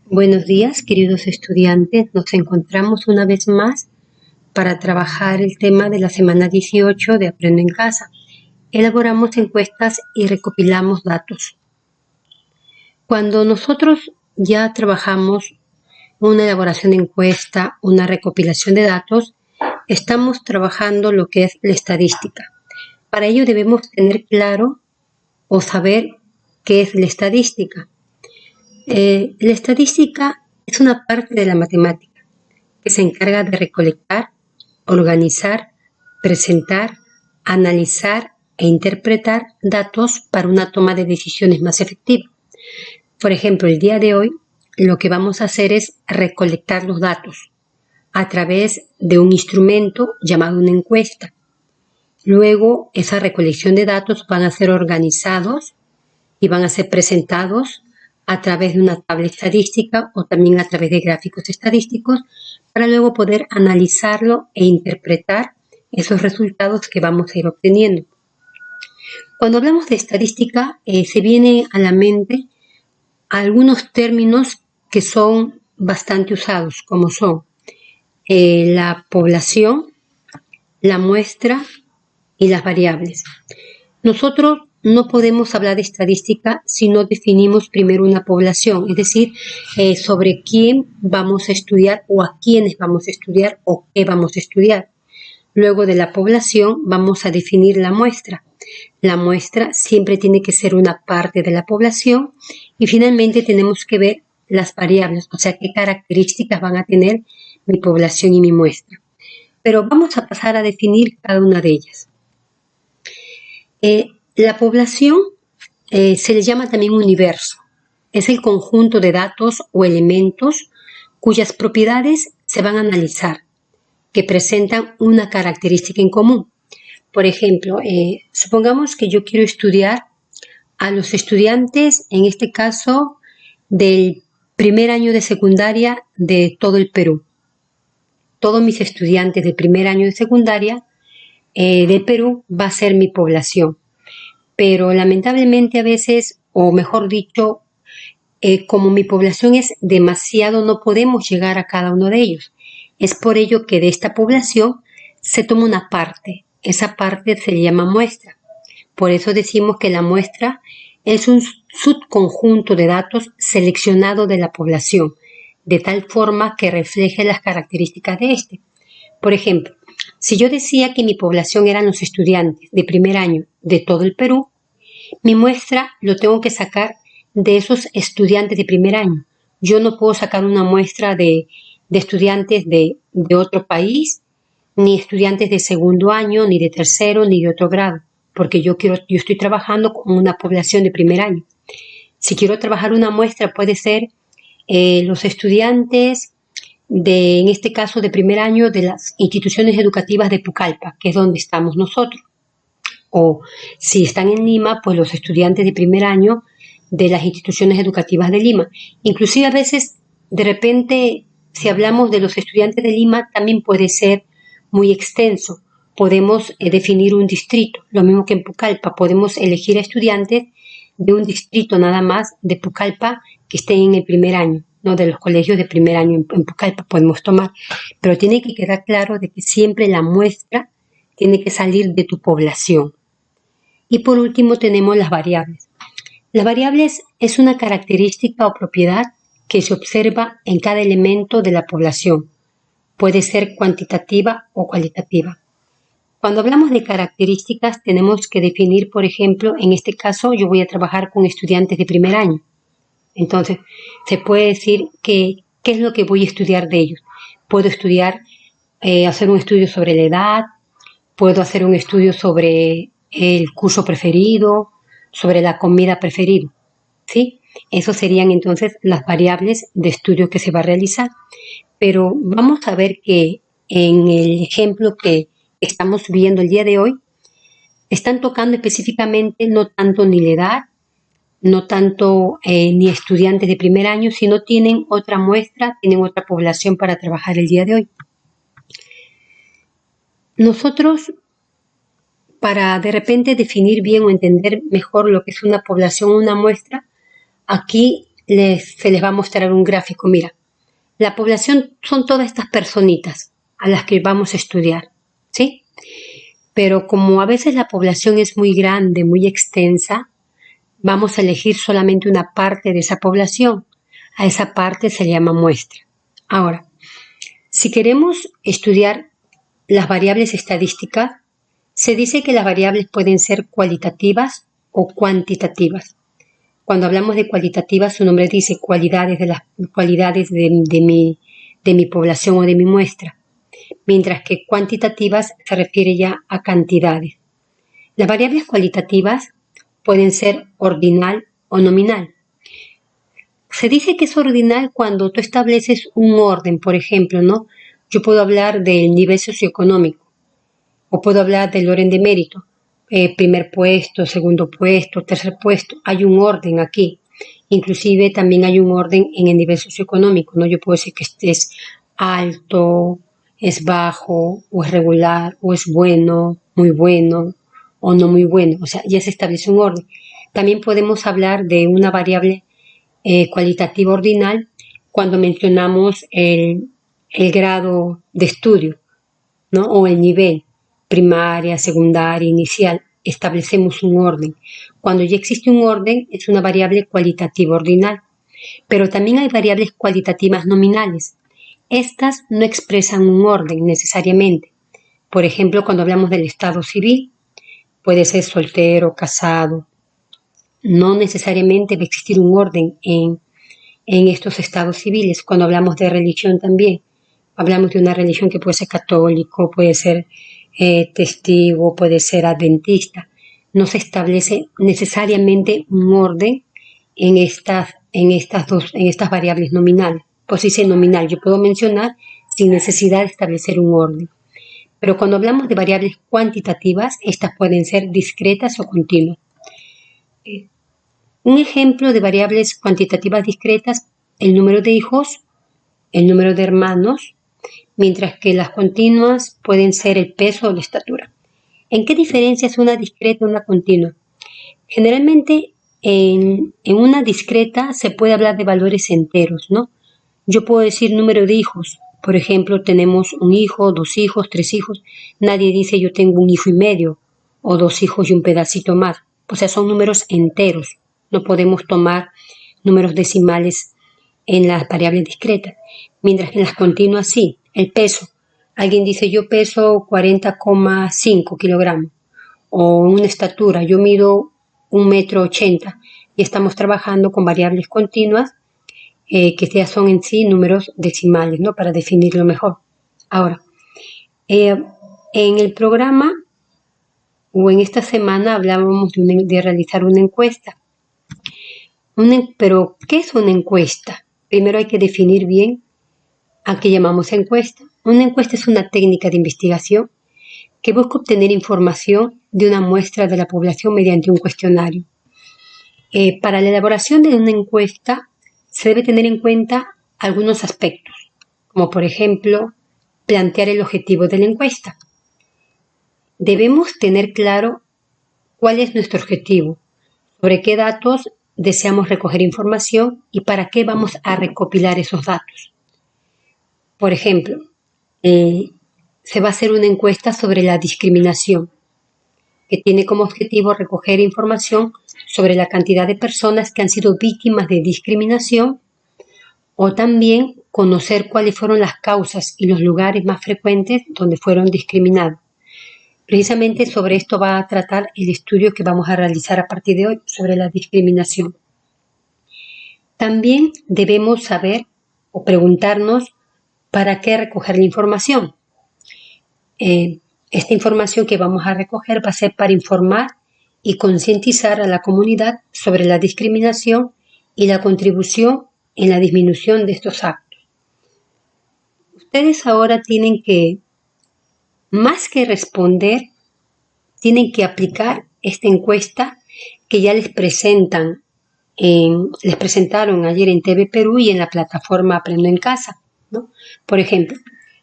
Buenos días, queridos estudiantes. Nos encontramos una vez más para trabajar el tema de la semana 18 de Aprendo en Casa. Elaboramos encuestas y recopilamos datos. Cuando nosotros ya trabajamos una elaboración de encuesta, una recopilación de datos, estamos trabajando lo que es la estadística. Para ello debemos tener claro o saber qué es la estadística. La estadística es una parte de la matemática que se encarga de recolectar, organizar, presentar, analizar e interpretar datos para una toma de decisiones más efectiva. Por ejemplo, el día de hoy lo que vamos a hacer es recolectar los datos a través de un instrumento llamado una encuesta. Luego, esa recolección de datos van a ser organizados y van a ser presentados a través de una tabla estadística o también a través de gráficos estadísticos para luego poder analizarlo e interpretar esos resultados que vamos a ir obteniendo. Cuando hablamos de estadística, se viene a la mente algunos términos que son bastante usados, como son la población, la muestra y las variables. Nosotros no podemos hablar de estadística si no definimos primero una población, es decir, sobre quién vamos a estudiar o a quiénes vamos a estudiar o qué vamos a estudiar. Luego de la población vamos a definir la muestra. La muestra siempre tiene que ser una parte de la población y finalmente tenemos que ver las variables, o sea, qué características van a tener mi población y mi muestra. Pero vamos a pasar a definir cada una de ellas. La población se le llama también universo. Es el conjunto de datos o elementos cuyas propiedades se van a analizar, que presentan una característica en común. Por ejemplo, supongamos que yo quiero estudiar a los estudiantes, en este caso, del primer año de secundaria de todo el Perú. Todos mis estudiantes del primer año de secundaria del Perú va a ser mi población. Pero lamentablemente a veces, o mejor dicho, como mi población es demasiado, no podemos llegar a cada uno de ellos. Es por ello que de esta población se toma una parte. Esa parte se le llama muestra. Por eso decimos que la muestra es un subconjunto de datos seleccionado de la población, de tal forma que refleje las características de este. Por ejemplo, si yo decía que mi población eran los estudiantes de primer año de todo el Perú, mi muestra lo tengo que sacar de esos estudiantes de primer año. Yo no puedo sacar una muestra de estudiantes de otro país, ni estudiantes de segundo año, ni de tercero, ni de otro grado, porque yo estoy trabajando con una población de primer año. Si quiero trabajar una muestra, puede ser los estudiantes en este caso, de primer año de las instituciones educativas de Pucallpa, que es donde estamos nosotros. O si están en Lima, pues los estudiantes de primer año de las instituciones educativas de Lima. Inclusive a veces, de repente, si hablamos de los estudiantes de Lima, también puede ser muy extenso. Podemos definir un distrito, lo mismo que en Pucallpa. Podemos elegir a estudiantes de un distrito nada más de Pucallpa que estén en el primer año, ¿no? De los colegios de primer año en Pucallpa podemos tomar. Pero tiene que quedar claro de que siempre la muestra tiene que salir de tu población. Y por último tenemos las variables. Las variables es una característica o propiedad que se observa en cada elemento de la población. Puede ser cuantitativa o cualitativa. Cuando hablamos de características tenemos que definir, por ejemplo, en este caso yo voy a trabajar con estudiantes de primer año. Entonces, se puede decir qué es lo que voy a estudiar de ellos. Puedo estudiar, hacer un estudio sobre la edad, puedo hacer un estudio sobre el curso preferido, sobre la comida preferida, ¿sí? Esos serían entonces las variables de estudio que se va a realizar. Pero vamos a ver que en el ejemplo que estamos viendo el día de hoy, están tocando específicamente no tanto ni la edad, no tanto ni estudiantes de primer año, sino tienen otra muestra, tienen otra población para trabajar el día de hoy. Nosotros, para de repente definir bien o entender mejor lo que es una población o una muestra, aquí se les va a mostrar un gráfico. Mira, la población son todas estas personitas a las que vamos a estudiar, ¿sí? Pero como a veces la población es muy grande, muy extensa, vamos a elegir solamente una parte de esa población. A esa parte se le llama muestra. Ahora, si queremos estudiar las variables estadísticas, se dice que las variables pueden ser cualitativas o cuantitativas. Cuando hablamos de cualitativas, su nombre dice cualidades de mi población o de mi muestra, mientras que cuantitativas se refiere ya a cantidades. Las variables cualitativas pueden ser ordinal o nominal. Se dice que es ordinal cuando tú estableces un orden, por ejemplo, ¿no? Yo puedo hablar del nivel socioeconómico o puedo hablar del orden de mérito. Primer puesto, segundo puesto, tercer puesto. Hay un orden aquí. Inclusive también hay un orden en el nivel socioeconómico, ¿no? Yo puedo decir que este es alto, es bajo, o es regular, o es bueno, o no muy bueno. O sea, ya se establece un orden. También podemos hablar de una variable cualitativa ordinal cuando mencionamos el grado de estudio, ¿no? O el nivel, primaria, secundaria, inicial. Establecemos un orden. Cuando ya existe un orden, es una variable cualitativa ordinal. Pero también hay variables cualitativas nominales. Estas no expresan un orden necesariamente. Por ejemplo, cuando hablamos del estado civil, puede ser soltero, casado. No necesariamente va a existir un orden en estos estados civiles. Cuando hablamos de religión también, hablamos de una religión que puede ser católico, puede ser testigo, puede ser adventista. No se establece necesariamente un orden en estas variables nominales. Pues si dice nominal, yo puedo mencionar sin necesidad de establecer un orden. Pero cuando hablamos de variables cuantitativas, estas pueden ser discretas o continuas. Un ejemplo de variables cuantitativas discretas, el número de hijos, el número de hermanos, mientras que las continuas pueden ser el peso o la estatura. ¿En qué diferencia es una discreta y una continua? Generalmente en una discreta se puede hablar de valores enteros, ¿no? Yo puedo decir número de hijos. Por ejemplo, tenemos un hijo, 2 hijos, 3 hijos. Nadie dice yo tengo 1 hijo y medio o 2 hijos y un pedacito más. O sea, son números enteros. No podemos tomar números decimales en las variables discretas. Mientras que en las continuas sí. El peso. Alguien dice yo peso 40,5 kilogramos. O una estatura. Yo mido 1,80 m. Y estamos trabajando con variables continuas que ya son en sí números decimales, ¿no? Para definirlo mejor. Ahora, en el programa o en esta semana hablábamos de realizar una encuesta. Pero, ¿qué es una encuesta? Primero hay que definir bien a qué llamamos encuesta. Una encuesta es una técnica de investigación que busca obtener información de una muestra de la población mediante un cuestionario. Para la elaboración de una encuesta se debe tener en cuenta algunos aspectos, como por ejemplo, plantear el objetivo de la encuesta. Debemos tener claro cuál es nuestro objetivo, sobre qué datos deseamos recoger información y para qué vamos a recopilar esos datos. Por ejemplo, se va a hacer una encuesta sobre la discriminación, que tiene como objetivo recoger información sobre la cantidad de personas que han sido víctimas de discriminación o también conocer cuáles fueron las causas y los lugares más frecuentes donde fueron discriminados. Precisamente sobre esto va a tratar el estudio que vamos a realizar a partir de hoy sobre la discriminación. También debemos saber o preguntarnos para qué recoger la información. Esta información que vamos a recoger va a ser para informar y concientizar a la comunidad sobre la discriminación y la contribución en la disminución de estos actos. Ustedes ahora tienen que, más que responder, tienen que aplicar esta encuesta que ya les presentaron ayer en TV Perú y en la plataforma Aprendo en Casa, ¿no? Por ejemplo,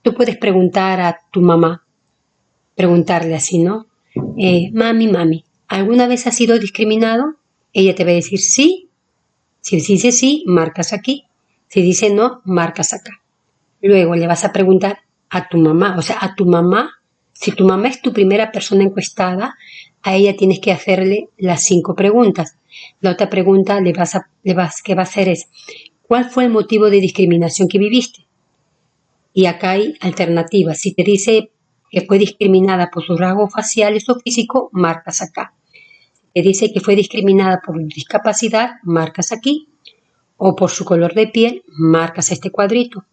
tú puedes preguntar a tu mamá, preguntarle así, ¿no? Mami, ¿alguna vez has sido discriminado? Ella te va a decir sí Si dice sí, marcas aquí. Si dice no, marcas acá. Luego le vas a preguntar a tu mamá, o sea, a tu mamá, si tu mamá es tu primera persona encuestada, a ella tienes que hacerle las 5 preguntas. La otra pregunta que va a hacer es, ¿cuál fue el motivo de discriminación que viviste? Y acá hay alternativas. Si te dice que fue discriminada por sus rasgos faciales o físicos, marcas acá. Si te dice que fue discriminada por discapacidad, marcas aquí. O por su color de piel, marcas este cuadrito.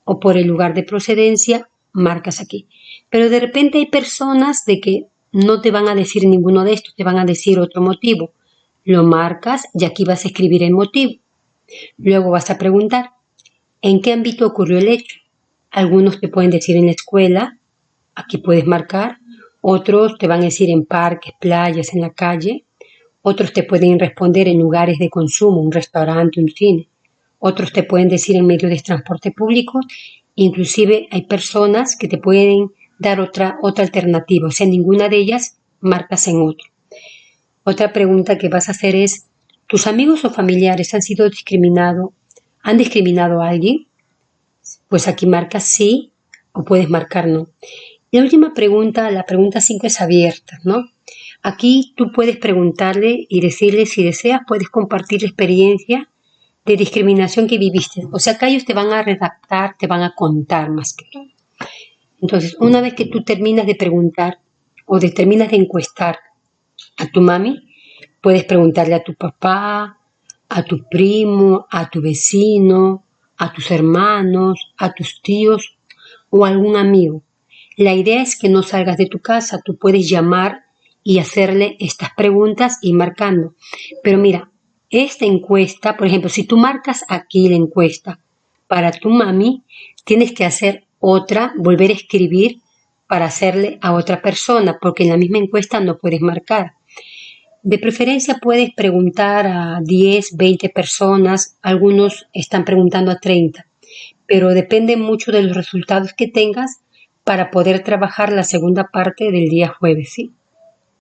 O por el lugar de procedencia, marcas aquí. Pero de repente hay personas de que no te van a decir ninguno de estos, te van a decir otro motivo. Lo marcas y aquí vas a escribir el motivo. Luego vas a preguntar, ¿en qué ámbito ocurrió el hecho? Algunos te pueden decir en la escuela, aquí puedes marcar. Otros te van a decir en parques, playas, en la calle. Otros te pueden responder en lugares de consumo, un restaurante, un cine. Otros te pueden decir en medios de transporte público. Inclusive hay personas que te pueden dar otra alternativa. O sea, ninguna de ellas marcas en otro. Otra pregunta que vas a hacer es, ¿tus amigos o familiares han sido discriminados? ¿Han discriminado a alguien? Pues aquí marcas sí o puedes marcar no. Y la última pregunta, la pregunta 5 es abierta, ¿no? Aquí tú puedes preguntarle y decirle, si deseas, puedes compartir la experiencia de discriminación que viviste. O sea, acá ellos te van a redactar, te van a contar más que todo. Entonces, una vez que tú terminas de preguntar o terminas de encuestar a tu mami, puedes preguntarle a tu papá, a tu primo, a tu vecino, a tus hermanos, a tus tíos o a algún amigo. La idea es que no salgas de tu casa, tú puedes llamar y hacerle estas preguntas y marcando. Pero mira, esta encuesta, por ejemplo, si tú marcas aquí la encuesta para tu mami, tienes que hacer otra, volver a escribir para hacerle a otra persona, porque en la misma encuesta no puedes marcar. De preferencia puedes preguntar a 10, 20 personas, algunos están preguntando a 30, pero depende mucho de los resultados que tengas para poder trabajar la segunda parte del día jueves, ¿sí?